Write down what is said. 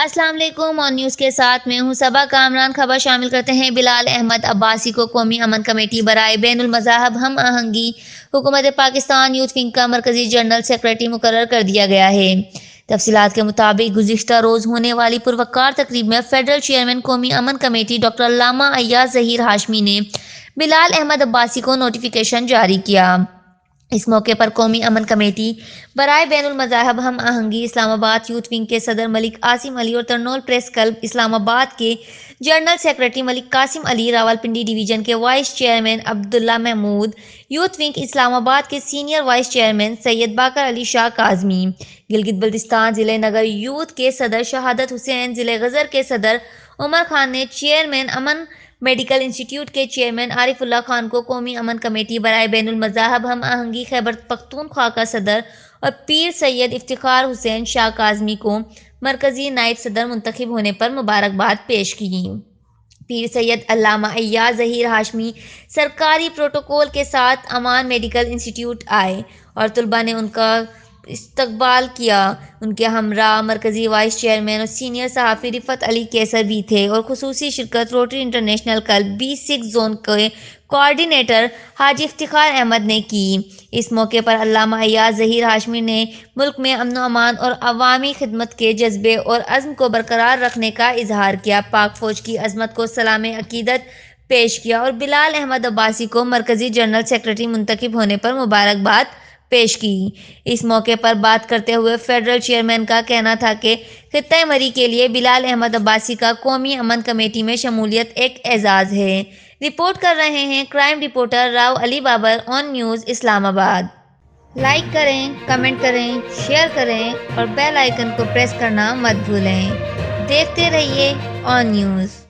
السلام علیکم اور نیوز کے ساتھ میں ہوں صبا کامران۔ خبر شامل کرتے ہیں۔ بلال احمد عباسی کو قومی امن کمیٹی برائے بین المذاہب ہم آہنگی حکومت پاکستان یوتھ ونگ کا مرکزی جنرل سیکریٹری مقرر کر دیا گیا ہے۔ تفصیلات کے مطابق گزشتہ روز ہونے والی پروقار تقریب میں فیڈرل چیئرمین قومی امن کمیٹی ڈاکٹر علامہ ایاز ظہیر ہاشمی نے بلال احمد عباسی کو نوٹیفیکیشن جاری کیا۔ اس موقع پر قومی امن کمیٹی برائے بین المذاہب ہم آہنگی اسلام آباد یوتھ ونگ کے صدر ملک عاصم علی اور ترنول پریس کلب اسلام آباد کے جنرل سیکریٹری ملک قاسم علی، راولپنڈی ڈویژن کے وائس چیئرمین عبداللہ محمود، یوتھ ونگ اسلام آباد کے سینئر وائس چیئرمین سید باقر علی شاہ کاظمی، گلگت بلتستان ضلع نگر یوتھ کے صدر شہادت حسین، ضلع غزر کے صدر عمر خان نے چیئرمین امن میڈیکل انسٹی ٹیوٹ کے چیئرمین عارف اللہ خان کو قومی امن کمیٹی برائے بین المذاہب ہم آہنگی خیبر پختونخوا کا صدر اور پیر سید افتخار حسین شاہ کاظمی کو مرکزی نائب صدر منتخب ہونے پر مبارکباد پیش کی۔ پیر سید علامہ ایاز ظہیر ہاشمی سرکاری پروٹوکول کے ساتھ امان میڈیکل انسٹی ٹیوٹ آئے اور طلباء نے ان کا استقبال کیا۔ ان کے ہمراہ مرکزی وائس چیئرمین اور سینئر صحافی رفعت علی کیسر بھی تھے اور خصوصی شرکت Rotary international club B6 zone کے کوآرڈینیٹر حاجی افتخار احمد نے کی۔ اس موقع پر علامہ ایاز ظہیر ہاشمی نے ملک میں امن و امان اور عوامی خدمت کے جذبے اور عزم کو برقرار رکھنے کا اظہار کیا، پاک فوج کی عظمت کو سلام عقیدت پیش کیا اور بلال احمد عباسی کو مرکزی جنرل سیکریٹری منتخب ہونے پر مبارکباد پیش کی۔ اس موقع پر بات کرتے ہوئے فیڈرل چیئرمین کا کہنا تھا کہ خطہ مری کے لیے بلال احمد عباسی کا قومی امن کمیٹی میں شمولیت ایک اعزاز ہے۔ رپورٹ کر رہے ہیں کرائم رپورٹر راؤ علی بابر آن نیوز اسلام آباد۔ لائک کریں، کمنٹ کریں، شیئر کریں اور بیل آئیکن کو پریس کرنا مت بھولیں۔ دیکھتے رہیے آن نیوز۔